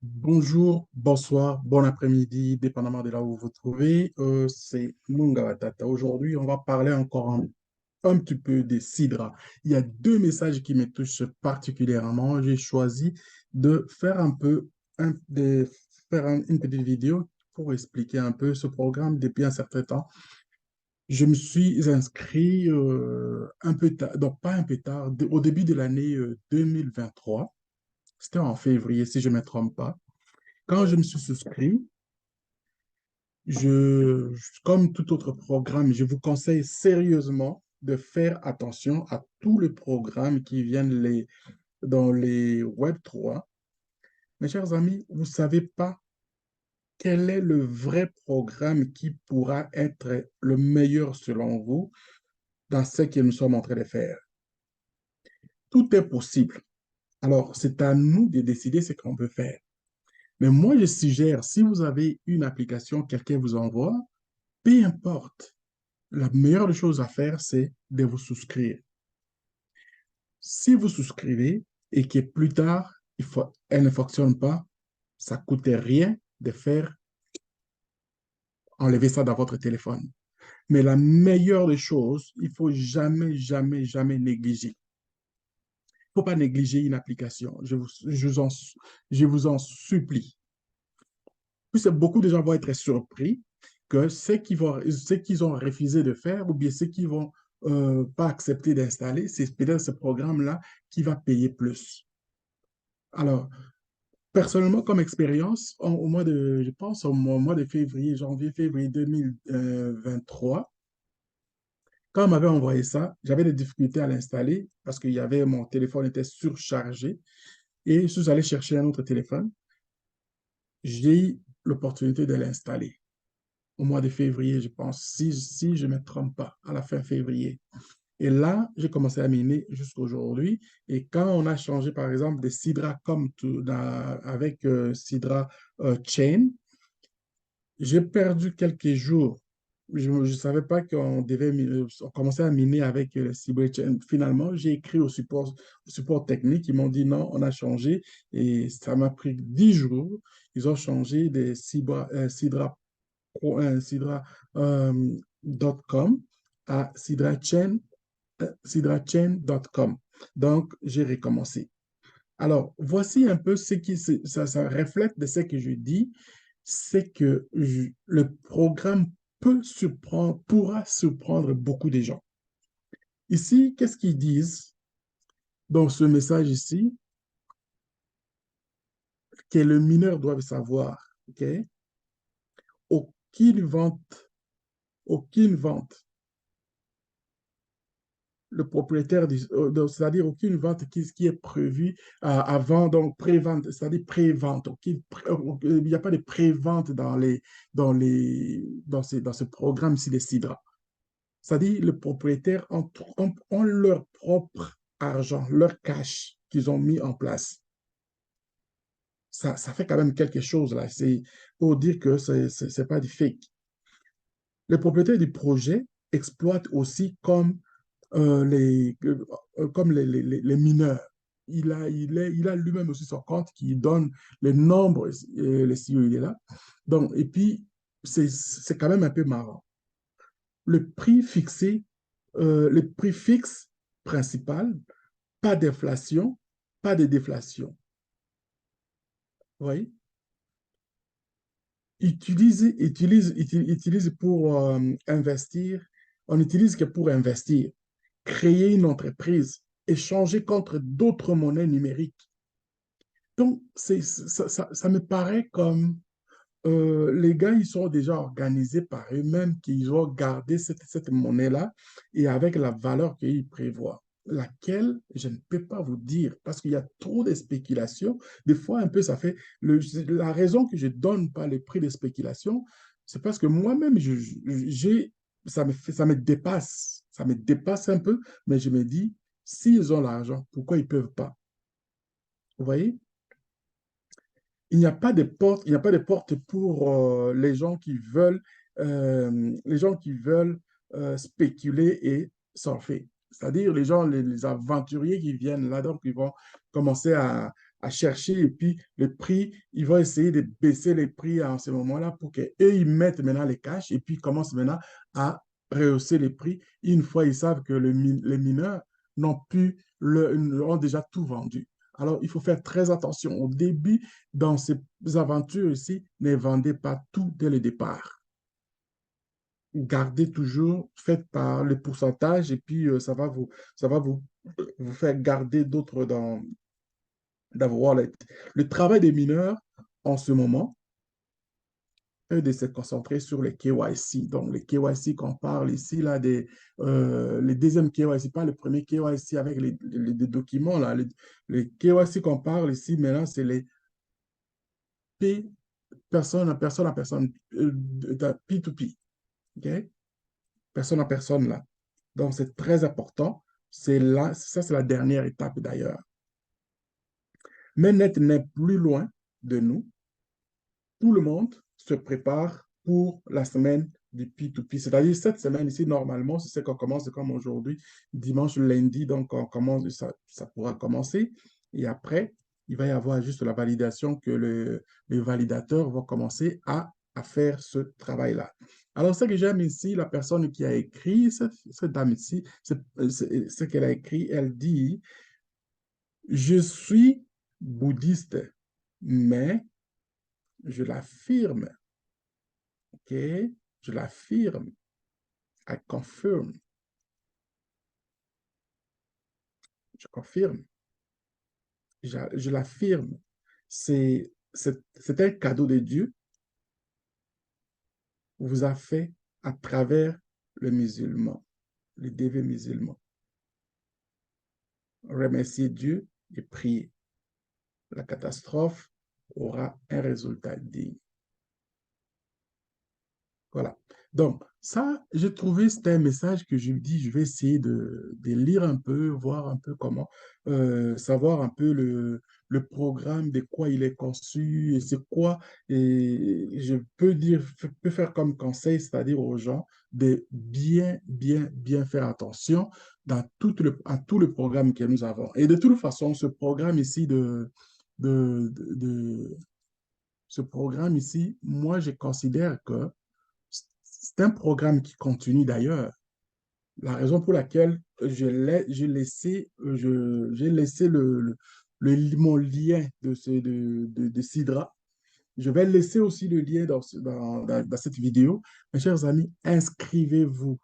Bonjour, bonsoir, bon après-midi, dépendamment de là où vous vous trouvez. C'est Munga Tata. Aujourd'hui, on va parler encore un petit peu des Sidra. Il y a deux messages qui me touchent particulièrement. J'ai choisi de faire un peu, de faire une petite vidéo pour expliquer un peu ce programme depuis un certain temps. Je me suis inscrit un peu tard, donc pas un peu tard, au début de l'année 2023. C'était en février, si je ne me trompe pas. Quand je me suis souscrit, comme tout autre programme, je vous conseille sérieusement de faire attention à tous les programmes qui viennent dans les Web3. Mes chers amis, vous ne savez pas quel est le vrai programme qui pourra être le meilleur selon vous dans ce que nous sommes en train de faire. Tout est possible. Alors, c'est à nous de décider ce qu'on veut faire. Mais moi, je suggère, si vous avez une application, quelqu'un vous envoie, peu importe. La meilleure des choses à faire, c'est de vous souscrire. Si vous souscrivez et que plus tard, elle ne fonctionne pas, ça ne coûte rien de faire enlever ça dans votre téléphone. Mais la meilleure des choses, il ne faut jamais, jamais, jamais négliger. Il ne faut pas négliger une application. Je vous en supplie. Puis beaucoup de gens vont être surpris que ce qu'ils ont refusé de faire ou bien ce qu'ils vont pas accepter d'installer, c'est peut-être ce programme-là qui va payer plus. Alors, personnellement, comme expérience, au mois de, je pense au mois de février, janvier-février 2023, quand on m'avait envoyé ça, j'avais des difficultés à l'installer parce qu'il y avait, mon téléphone était surchargé et je suis allé chercher un autre téléphone. J'ai eu l'opportunité de l'installer au mois de février, je pense, si je ne me trompe pas, à la fin février. Et là, j'ai commencé à miner jusqu'à aujourd'hui. Et quand on a changé, par exemple, de Sidra avec Sidra Chain, j'ai perdu quelques jours. Je ne savais pas on commençait à miner avec Sidra Chain. Finalement, j'ai écrit au support technique. Ils m'ont dit non, on a changé. Et ça m'a pris 10 jours. Ils ont changé de Sidra sidra.com à sidrachain.com. Donc, j'ai recommencé. Alors, voici un peu ça reflète de ce que je dis, c'est que le programme pourra surprendre beaucoup de gens. Ici, qu'est-ce qu'ils disent dans ce message ici? Que le mineur doit savoir, OK? Aucune vente, aucune vente le propriétaire, c'est-à-dire aucune vente qui est prévue avant, donc pré-vente, c'est-à-dire pré-vente. Il n'y a pas de pré-vente dans ce programme-ci des Sidra. C'est-à-dire le propriétaire ont leur propre argent, leur cash qu'ils ont mis en place. Ça fait quand même quelque chose là. C'est pour dire que c'est pas du fake. Le propriétaire du projet exploite aussi comme les mineurs. Il a lui-même aussi son compte qui donne les nombres, les CEO, il est là. Donc, et puis, c'est quand même un peu marrant. Le prix fixé, le prix fixe principal, pas d'inflation, pas de déflation. Vous voyez? Utilise pour investir, on n'utilise que pour investir, créer une entreprise, échanger contre d'autres monnaies numériques. Donc, ça me paraît comme les gars, ils sont déjà organisés par eux-mêmes, qu'ils ont gardé cette monnaie-là et avec la valeur qu'ils prévoient, laquelle je ne peux pas vous dire parce qu'il y a trop de spéculations. Des fois, un peu, la raison que je ne donne pas les prix de spéculation, c'est parce que moi-même, ça me dépasse. Ça me dépasse un peu, mais je me dis, s'ils ont l'argent, pourquoi ils ne peuvent pas? Vous voyez? Il n'y a pas de porte pour les gens qui veulent spéculer et surfer. C'est-à-dire les gens, les aventuriers qui viennent là, donc ils vont commencer à chercher et puis le prix, ils vont essayer de baisser les prix en ce moment-là pour qu'eux, ils mettent maintenant les cash et puis commencent maintenant à rehausser les prix une fois ils savent que les mineurs ont déjà tout vendu. Alors, il faut faire très attention. Au début, dans ces aventures ici, ne vendez pas tout dès le départ. Gardez toujours, faites par le pourcentage et puis ça va vous faire garder d'autres d'avoir le travail des mineurs en ce moment est de se concentrer sur les KYC. Donc, les KYC qu'on parle ici, là, les deuxièmes KYC, pas le premier KYC avec les documents, là. Les KYC qu'on parle ici, maintenant, c'est les P, personne à personne à personne, P2P, OK? Personne à personne, là. Donc, c'est très important. C'est là, ça, c'est la dernière étape d'ailleurs. Mais Net n'est plus loin de nous. Tout le monde se prépare pour la semaine du P2P. C'est-à-dire, cette semaine ici, normalement, c'est ce qu'on commence comme aujourd'hui, dimanche, lundi, donc on commence, ça pourra commencer. Et après, il va y avoir juste la validation que le validateur va commencer à faire ce travail-là. Alors, ce que j'aime ici, la personne qui a écrit, cette dame ici, ce qu'elle a écrit, elle dit, je suis bouddhiste, mais je l'affirme, OK? Je l'affirme. I confirm. Je confirme. Je l'affirme. C'est un cadeau de Dieu vous a fait à travers le musulman, le dévé musulman. Remerciez Dieu et priez. La catastrophe aura un résultat digne. Voilà. Donc, ça, j'ai trouvé, c'était un message que je me dis, je vais essayer de lire un peu, voir un peu comment, savoir un peu le programme, de quoi il est conçu, et c'est quoi, et je peux dire, peux faire comme conseil, c'est-à-dire aux gens de bien faire attention à tout le programme que nous avons. Et de toute façon, ce programme ici de, de, de- ce programme ici, moi, je considère que c'est un programme qui continue d'ailleurs. La raison pour laquelle j'ai laissé mon lien de Sidra. Je vais laisser aussi le lien dans cette vidéo. Mes chers amis, inscrivez-vous.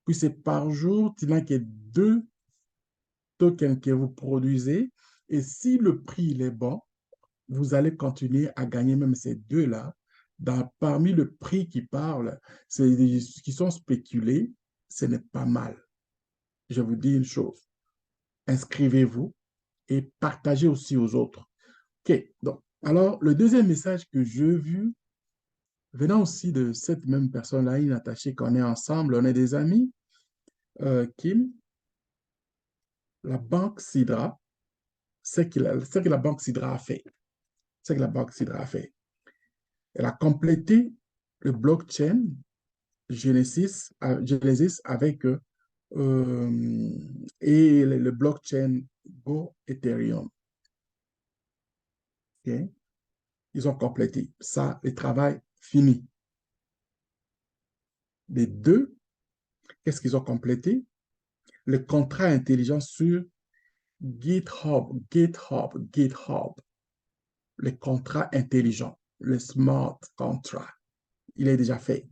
Puis c'est par jour, il n'y a que 2 tokens que vous produisez. Et si le prix il est bon, vous allez continuer à gagner même ces deux-là. Parmi le prix qui parle, qui sont spéculés, ce n'est pas mal. Je vous dis une chose, inscrivez-vous et partagez aussi aux autres. OK, donc, alors le deuxième message que j'ai vu, venant aussi de cette même personne-là, une attachée qu'on est ensemble, on est des amis, Kim, la banque Sidra, c'est que la banque Sidra a fait. C'est que la banque Sidra a fait. Elle a complété le blockchain Genesis avec et le blockchain Go Ethereum. Okay? Ils ont complété. Ça, le travail fini. Les deux, qu'est-ce qu'ils ont complété? Le contrat intelligent sur GitHub. Le contrat intelligent, le smart contract. Il est déjà fait.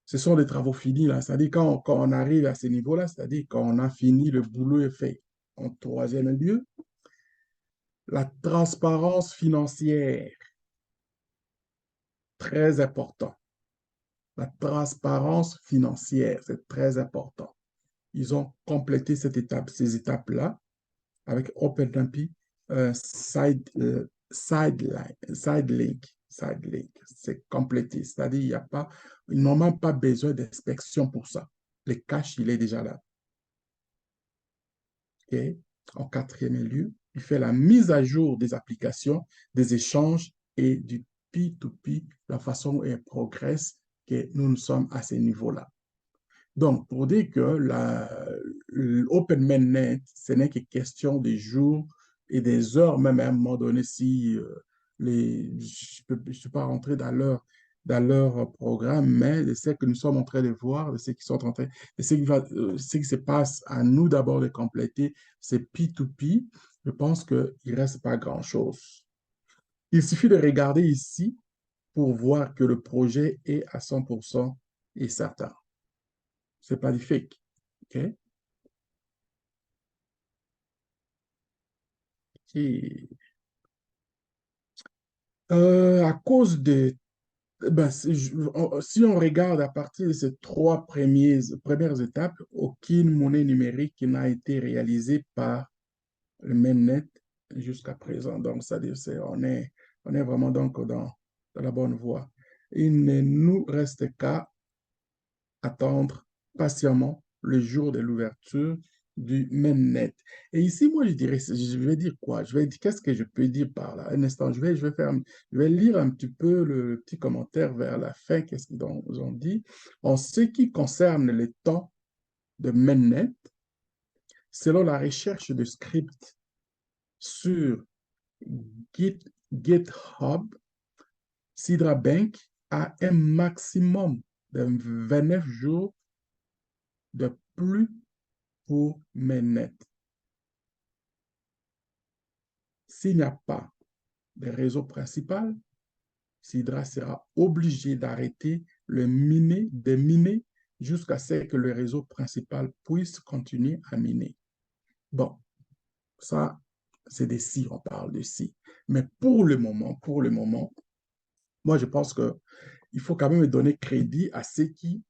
Ce sont des travaux finis, là. C'est-à-dire quand on arrive à ce niveau-là, c'est-à-dire quand on a fini, le boulot est fait. En troisième lieu, la transparence financière, très important. La transparence financière, c'est très important. Ils ont complété ces étapes-là avec OpenMP, SideLink. C'est complété. C'est-à-dire, ils n'ont même pas besoin d'inspection pour ça. Le cache, il est déjà là. Okay? En quatrième lieu, il fait la mise à jour des applications, des échanges et du P2P, la façon dont elle progresse, que nous sommes à ce niveau-là. Donc, pour dire que l'Open Mainnet, ce n'est que question de jours, et des heures, même à un moment donné, si je ne suis pas rentré dans leur programme, mais de ce que nous sommes en train de voir, de ce qui sont en train, de ce qui se passe à nous d'abord de compléter ces P2P, je pense qu'il ne reste pas grand-chose. Il suffit de regarder ici pour voir que le projet est à 100% et certain. Ce n'est pas du fake. OK? Et, à cause de ben, si on regarde à partir de ces premières étapes, aucune monnaie numérique n'a été réalisée par le mainnet jusqu'à présent. Donc, ça veut dire on est vraiment donc dans la bonne voie. Il ne nous reste qu'à attendre patiemment le jour de l'ouverture du mainnet. Et ici, moi, je vais dire quoi? Je vais dire, qu'est-ce que je peux dire par là? Un instant, je vais lire un petit peu le petit commentaire vers la fin, qu'est-ce qu'ils ont dit. En ce qui concerne le temps de mainnet, selon la recherche de script sur GitHub, Sidra Bank a un maximum de 29 jours de plus pour mainnet. S'il n'y a pas de réseau principal, Sidra sera obligé d'arrêter de miner jusqu'à ce que le réseau principal puisse continuer à miner. Bon, ça, c'est des si, on parle de si. Mais pour le moment, moi, je pense qu'il faut quand même donner crédit à ce qui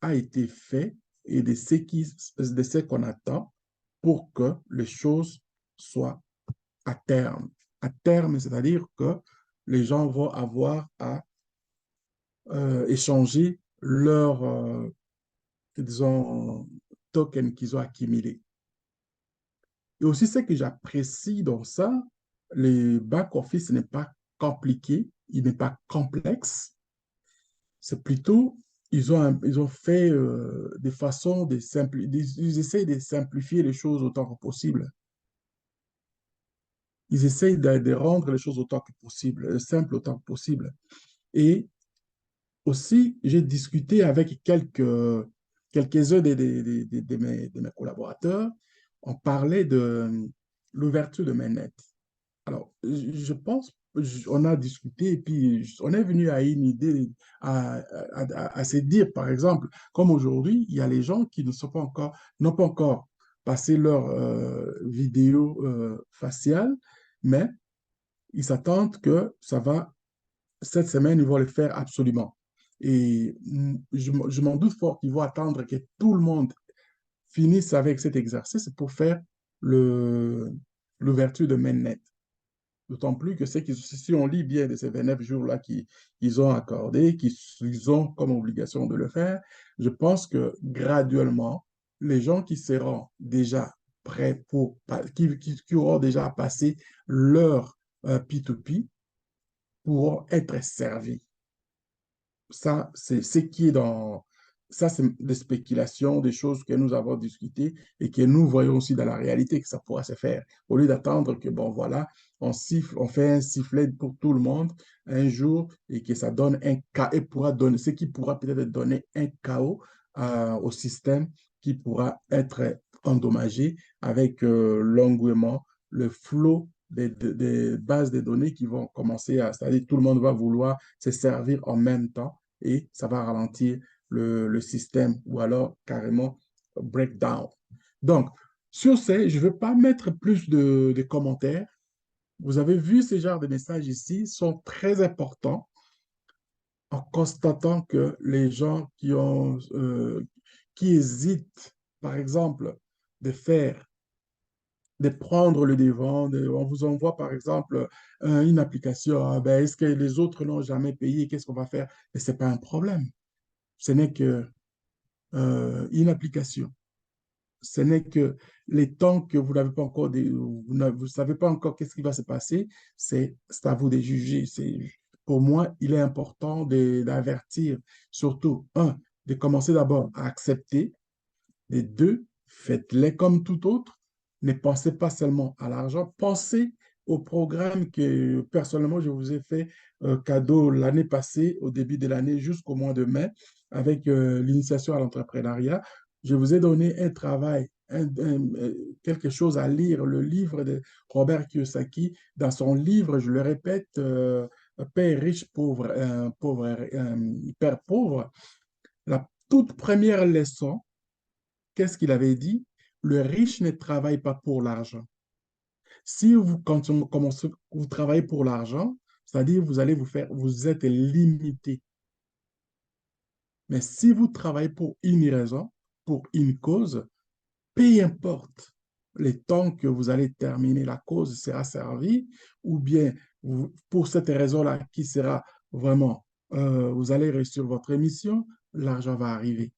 a été fait et de ce qu'on attend pour que les choses soient à terme. À terme, c'est-à-dire que les gens vont avoir à échanger leurs, disons, tokens qu'ils ont accumulés. Et aussi, ce que j'apprécie dans ça, le back-office n'est pas compliqué, il n'est pas complexe. C'est plutôt, ils ont fait des façons de simplifier, ils essayent de simplifier les choses autant que possible. Ils essayent de rendre les choses autant que possible, simples autant que possible. Et aussi, j'ai discuté avec quelques-uns de mes collaborateurs. On parlait de l'ouverture de mainnet. Alors, je pense, on a discuté et puis on est venu à une idée, à se dire, par exemple, comme aujourd'hui, il y a les gens qui ne sont pas encore, n'ont pas encore passé leur vidéo faciale, mais ils s'attendent que cette semaine, ils vont le faire absolument. Et je m'en doute fort qu'ils vont attendre que tout le monde finisse avec cet exercice pour faire le, l'ouverture de mainnet. D'autant plus que si on lit bien de ces 29 jours-là qu'ils ont accordés, qu'ils ont comme obligation de le faire, je pense que graduellement, les gens qui seront déjà prêts qui auront déjà passé leur P2P pourront être servis. Ça, c'est ce qui est dans... Ça, c'est des spéculations, des choses que nous avons discutées et que nous voyons aussi dans la réalité que ça pourra se faire. Au lieu d'attendre que, bon, voilà, on fait un sifflet pour tout le monde un jour et que ça donne un chaos, et pourra donner, ce qui pourra peut-être donner un chaos au système qui pourra être endommagé avec l'engouement, le flot des bases de données qui vont commencer c'est-à-dire tout le monde va vouloir se servir en même temps et ça va ralentir le système ou alors carrément breakdown. Donc, sur ce, je ne veux pas mettre plus de commentaires. Vous avez vu ce genre de messages ici sont très importants en constatant que les gens qui hésitent, par exemple, de faire de prendre le devant. On vous envoie, par exemple, une application. Ah, ben, est-ce que les autres n'ont jamais payé? Qu'est-ce qu'on va faire? Mais ce n'est pas un problème. Ce n'est que une application. Ce n'est que les temps que vous n'avez pas encore, vous savez pas encore qu'est-ce qui va se passer. C'est à vous de juger. Pour moi, il est important d'avertir, surtout, un, de commencer d'abord à accepter. Et deux, faites-les comme tout autre. Ne pensez pas seulement à l'argent, pensez au programme que personnellement je vous ai fait cadeau l'année passée, au début de l'année jusqu'au mois de mai, avec l'initiation à l'entrepreneuriat. Je vous ai donné un travail, quelque chose à lire, le livre de Robert Kiyosaki. Dans son livre, je le répète, Père riche, Père pauvre, la toute première leçon, qu'est-ce qu'il avait dit? Le riche ne travaille pas pour l'argent. Si vous, quand on commence, vous travaillez pour l'argent, c'est-à-dire vous allez vous êtes limité. Mais si vous travaillez pour une raison, pour une cause, peu importe les temps que vous allez terminer, la cause sera servie, ou bien pour cette raison-là qui sera vraiment, vous allez réussir votre mission, l'argent va arriver.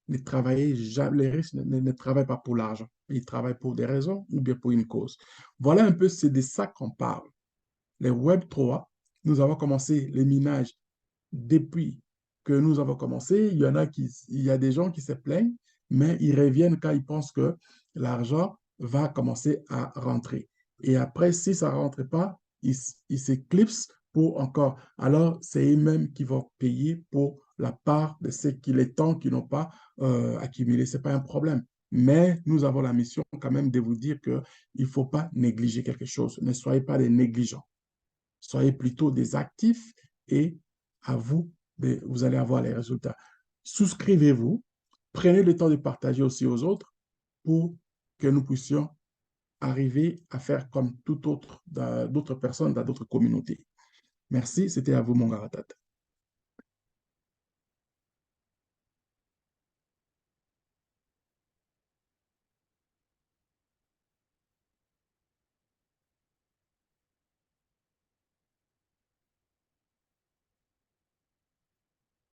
Les riches ne travaillent pas pour l'argent, ils travaillent pour des raisons ou bien pour une cause. Voilà un peu, c'est de ça qu'on parle. Les Web3, nous avons commencé les minages depuis que nous avons commencé. Il y a des gens qui se plaignent, mais ils reviennent quand ils pensent que l'argent va commencer à rentrer. Et après, si ça ne rentre pas, ils s'éclipsent pour encore. Alors, c'est eux-mêmes qui vont payer pour la part de les temps qu'ils n'ont pas accumulés. Ce n'est pas un problème. Mais nous avons la mission quand même de vous dire qu'il ne faut pas négliger quelque chose. Ne soyez pas des négligents. Soyez plutôt des actifs et à vous, vous allez avoir les résultats. Souscrivez-vous, prenez le temps de partager aussi aux autres pour que nous puissions arriver à faire comme tout autre, d'autres personnes dans d'autres communautés. Merci, c'était à vous, mon Garatat.